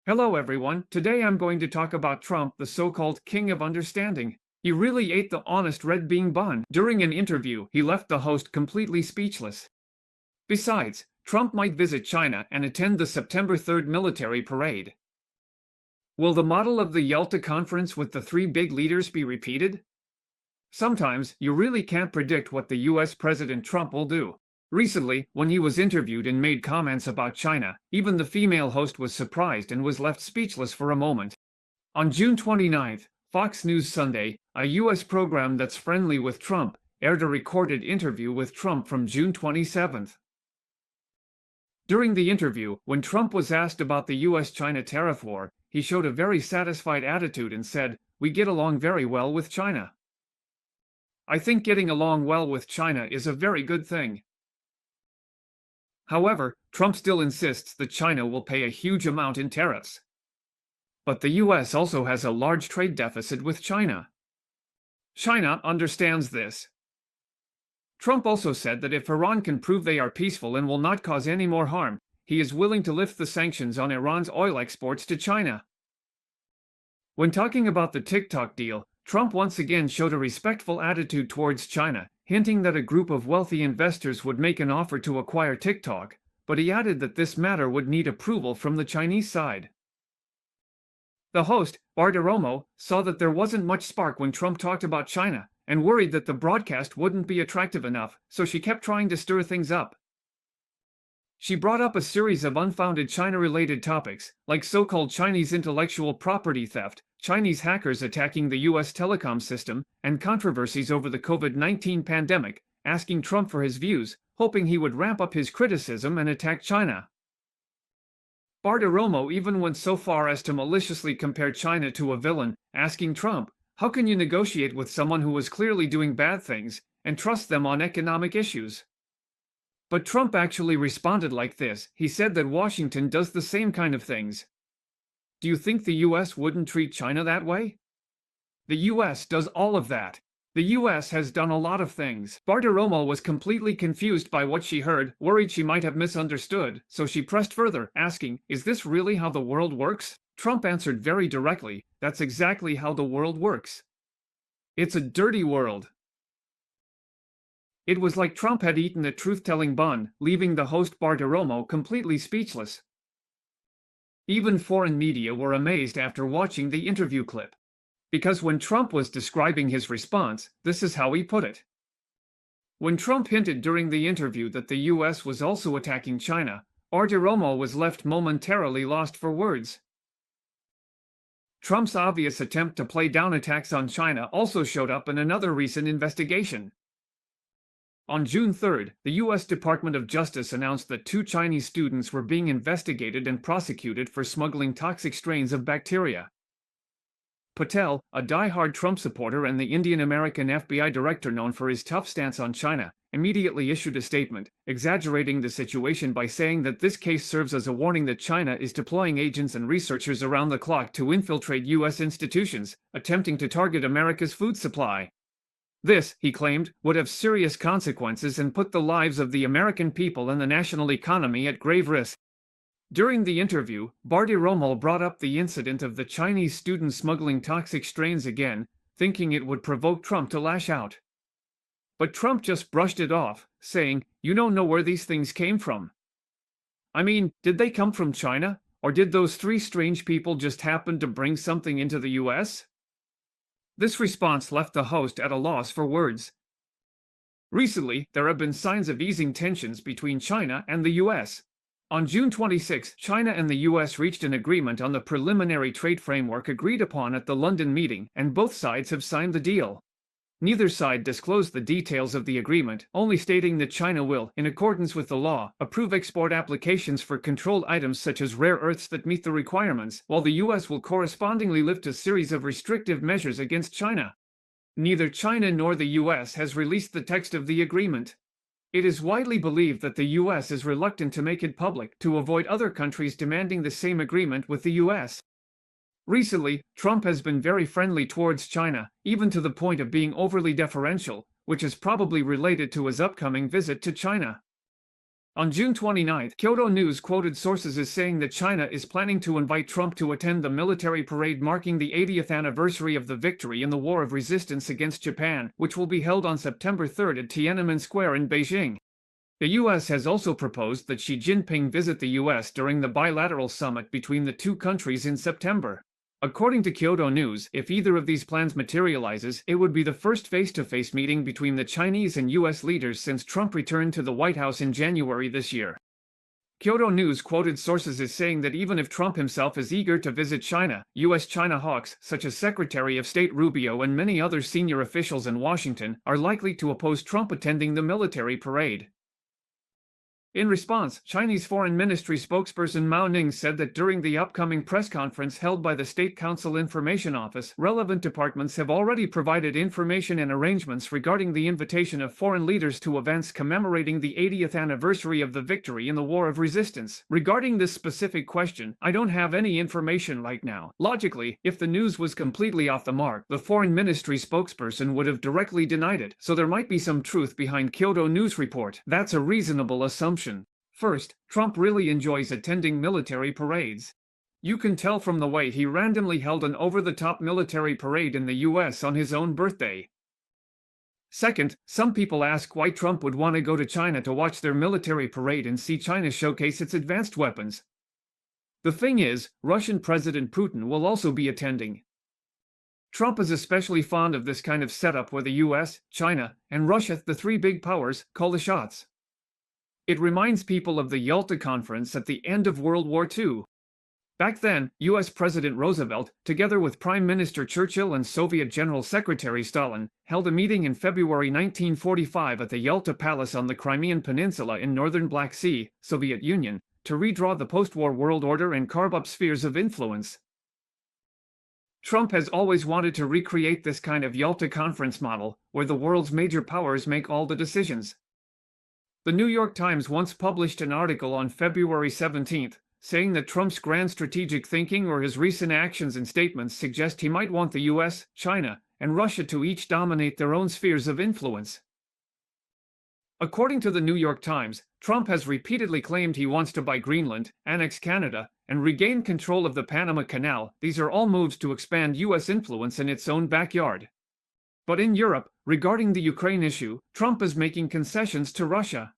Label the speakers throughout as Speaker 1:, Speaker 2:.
Speaker 1: Hello everyone, today I'm going to talk about Trump, the so-called king of understanding. He really ate the honest red bean bun. During an interview, he left the host completely speechless. Besides, Trump might visit China and attend the September 3rd military parade. Will the model of the Yalta conference with the three big leaders be repeated? Sometimes, you really can't predict what the US President Trump will do. Recently, when he was interviewed and made comments about China, even the female host was surprised and was left speechless for a moment. On June 29th, Fox News Sunday, a US program that's friendly with Trump, aired a recorded interview with Trump from June 27th. During the interview, when Trump was asked about the US-China tariff war, he showed a very satisfied attitude and said, "We get along very well with China." I think getting along well with China is a very good thing. However, Trump still insists that China will pay a huge amount in tariffs. But the US also has a large trade deficit with China. China understands this. Trump also said that if Iran can prove they are peaceful and will not cause any more harm, he is willing to lift the sanctions on Iran's oil exports to China. When talking about the TikTok deal, Trump once again showed a respectful attitude towards China, hinting that a group of wealthy investors would make an offer to acquire TikTok, but he added that this matter would need approval from the Chinese side. The host, Bartiromo, saw that there wasn't much spark when Trump talked about China, and worried that the broadcast wouldn't be attractive enough, so she kept trying to stir things up. She brought up a series of unfounded China-related topics, like so-called Chinese intellectual property theft, Chinese hackers attacking the US telecom system, and controversies over the COVID-19 pandemic, asking Trump for his views, hoping he would ramp up his criticism and attack China. Bartiromo even went so far as to maliciously compare China to a villain, asking Trump, "How can you negotiate with someone who is clearly doing bad things, and trust them on economic issues?" But Trump actually responded like this. He said that Washington does the same kind of things. Do you think the US wouldn't treat China that way? The US does all of that. The US has done a lot of things. Bartiromo was completely confused by what she heard, worried she might have misunderstood, so she pressed further, asking, "Is this really how the world works?" Trump answered very directly, "That's exactly how the world works. It's a dirty world." It was like Trump had eaten a truth-telling bun, leaving the host Bartiromo completely speechless. Even foreign media were amazed after watching the interview clip. Because when Trump was describing his response, this is how he put it. When Trump hinted during the interview that the US was also attacking China, Bartiromo was left momentarily lost for words. Trump's obvious attempt to play down attacks on China also showed up in another recent investigation. On June 3rd, the U.S. Department of Justice announced that 2 Chinese students were being investigated and prosecuted for smuggling toxic strains of bacteria. Patel, a die-hard Trump supporter and the Indian-American FBI director known for his tough stance on China, immediately issued a statement, exaggerating the situation by saying that this case serves as a warning that China is deploying agents and researchers around the clock to infiltrate U.S. institutions, attempting to target America's food supply. This, he claimed, would have serious consequences and put the lives of the American people and the national economy at grave risk. During the interview, Bartiromo brought up the incident of the Chinese students smuggling toxic strains again, thinking it would provoke Trump to lash out. But Trump just brushed it off, saying, "You don't know where these things came from. I mean, did they come from China, or did those 3 strange people just happen to bring something into the US?" This response left the host at a loss for words. Recently, there have been signs of easing tensions between China and the US. On June 26, China and the US reached an agreement on the preliminary trade framework agreed upon at the London meeting, and both sides have signed the deal. Neither side disclosed the details of the agreement, only stating that China will, in accordance with the law, approve export applications for controlled items such as rare earths that meet the requirements, while the US will correspondingly lift a series of restrictive measures against China. Neither China nor the US has released the text of the agreement. It is widely believed that the US is reluctant to make it public to avoid other countries demanding the same agreement with the US. Recently, Trump has been very friendly towards China, even to the point of being overly deferential, which is probably related to his upcoming visit to China. On June 29, Kyodo News quoted sources as saying that China is planning to invite Trump to attend the military parade marking the 80th anniversary of the victory in the War of Resistance against Japan, which will be held on September 3 at Tiananmen Square in Beijing. The U.S. has also proposed that Xi Jinping visit the U.S. during the bilateral summit between the two countries in September. According to Kyodo News, if either of these plans materializes, it would be the first face-to-face meeting between the Chinese and U.S. leaders since Trump returned to the White House in January this year. Kyodo News quoted sources as saying that even if Trump himself is eager to visit China, U.S.-China hawks, such as Secretary of State Rubio and many other senior officials in Washington, are likely to oppose Trump attending the military parade. In response, Chinese Foreign Ministry spokesperson Mao Ning said that during the upcoming press conference held by the State Council Information Office, relevant departments have already provided information and arrangements regarding the invitation of foreign leaders to events commemorating the 80th anniversary of the victory in the War of Resistance. Regarding this specific question, I don't have any information right now. Logically, if the news was completely off the mark, the Foreign Ministry spokesperson would have directly denied it, so there might be some truth behind Kyodo News report. That's a reasonable assumption. First, Trump really enjoys attending military parades. You can tell from the way he randomly held an over-the-top military parade in the US on his own birthday. Second, some people ask why Trump would want to go to China to watch their military parade and see China showcase its advanced weapons. The thing is, Russian President Putin will also be attending. Trump is especially fond of this kind of setup where the US, China, and Russia, the three big powers, call the shots. It reminds people of the Yalta Conference at the end of World War II. Back then, US President Roosevelt, together with Prime Minister Churchill and Soviet General Secretary Stalin, held a meeting in February 1945 at the Yalta Palace on the Crimean Peninsula in northern Black Sea, Soviet Union, to redraw the post-war world order and carve up spheres of influence. Trump has always wanted to recreate this kind of Yalta Conference model, where the world's major powers make all the decisions. The New York Times once published an article on February 17, saying that Trump's grand strategic thinking or his recent actions and statements suggest he might want the US, China, and Russia to each dominate their own spheres of influence. According to the New York Times, Trump has repeatedly claimed he wants to buy Greenland, annex Canada, and regain control of the Panama Canal. These are all moves to expand US influence in its own backyard. But in Europe, regarding the Ukraine issue, Trump is making concessions to Russia.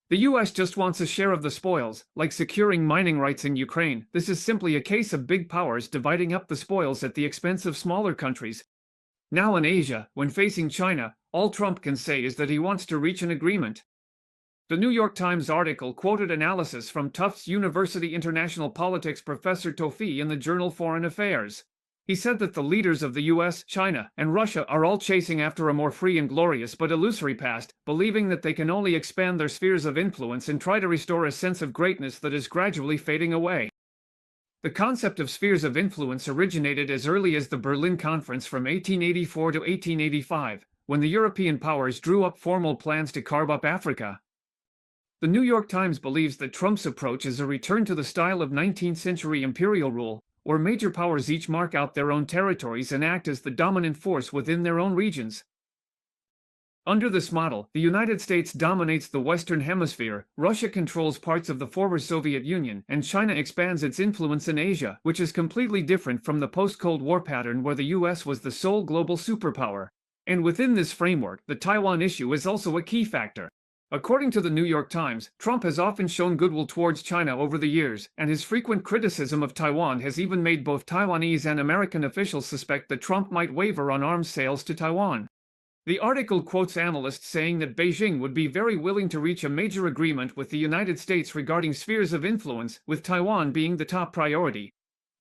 Speaker 1: The US just wants a share of the spoils, like securing mining rights in Ukraine. This is simply a case of big powers dividing up the spoils at the expense of smaller countries. Now in Asia, when facing China, all Trump can say is that he wants to reach an agreement. The New York Times article quoted analysis from Tufts University international politics professor Tofi in the journal Foreign Affairs. He said that the leaders of the US, China, and Russia are all chasing after a more free and glorious but illusory past, believing that they can only expand their spheres of influence and try to restore a sense of greatness that is gradually fading away. The concept of spheres of influence originated as early as the Berlin Conference from 1884 to 1885, when the European powers drew up formal plans to carve up Africa. The New York Times believes that Trump's approach is a return to the style of 19th century imperial rule, where major powers each mark out their own territories and act as the dominant force within their own regions. Under this model, the United States dominates the Western Hemisphere, Russia controls parts of the former Soviet Union, and China expands its influence in Asia, which is completely different from the post-Cold War pattern where the US was the sole global superpower. And within this framework, the Taiwan issue is also a key factor. According to the New York Times, Trump has often shown goodwill towards China over the years, and his frequent criticism of Taiwan has even made both Taiwanese and American officials suspect that Trump might waver on arms sales to Taiwan. The article quotes analysts saying that Beijing would be very willing to reach a major agreement with the United States regarding spheres of influence, with Taiwan being the top priority.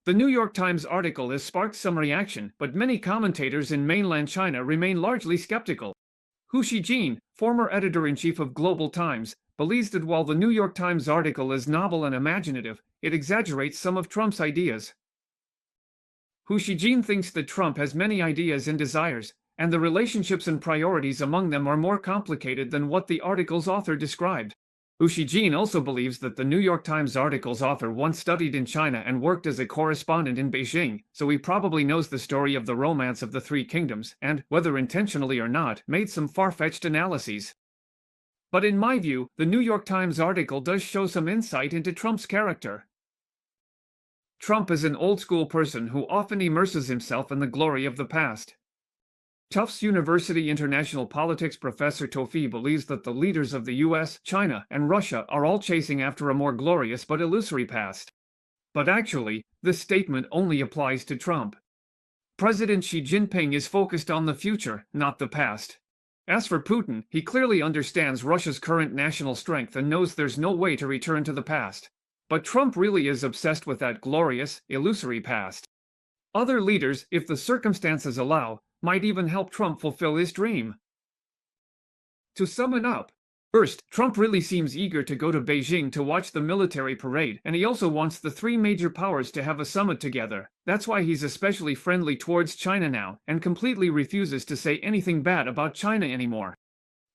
Speaker 1: The New York Times article has sparked some reaction, but many commentators in mainland China remain largely skeptical. Hu Xijin, former editor-in-chief of Global Times, believes that while the New York Times article is novel and imaginative, it exaggerates some of Trump's ideas. Hu Xijin thinks that Trump has many ideas and desires, and the relationships and priorities among them are more complicated than what the article's author described. Hu Xijin also believes that the New York Times article's author once studied in China and worked as a correspondent in Beijing, so he probably knows the story of the romance of the Three Kingdoms and, whether intentionally or not, made some far-fetched analyses. But in my view, the New York Times article does show some insight into Trump's character. Trump is an old-school person who often immerses himself in the glory of the past. Tufts University international politics professor Tofi believes that the leaders of the US, China, and Russia are all chasing after a more glorious but illusory past. But actually, this statement only applies to Trump. President Xi Jinping is focused on the future, not the past. As for Putin, he clearly understands Russia's current national strength and knows there's no way to return to the past. But Trump really is obsessed with that glorious, illusory past. Other leaders, if the circumstances allow, might even help Trump fulfill his dream. To sum it up, first, Trump really seems eager to go to Beijing to watch the military parade, and he also wants the three major powers to have a summit together. That's why he's especially friendly towards China now, and completely refuses to say anything bad about China anymore.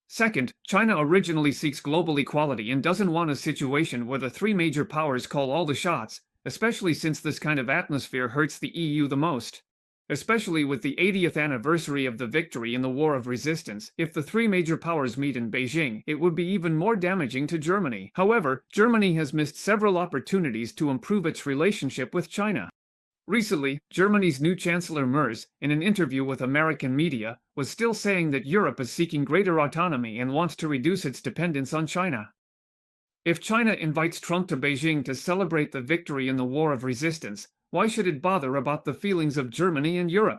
Speaker 1: Second, China originally seeks global equality and doesn't want a situation where the three major powers call all the shots, especially since this kind of atmosphere hurts the EU the most. Especially with the 80th anniversary of the victory in the War of Resistance, if the three major powers meet in Beijing, it would be even more damaging to Germany. However, Germany has missed several opportunities to improve its relationship with China. Recently, Germany's new Chancellor Merz, in an interview with American media, was still saying that Europe is seeking greater autonomy and wants to reduce its dependence on China. If China invites Trump to Beijing to celebrate the victory in the War of Resistance, why should it bother about the feelings of Germany and Europe?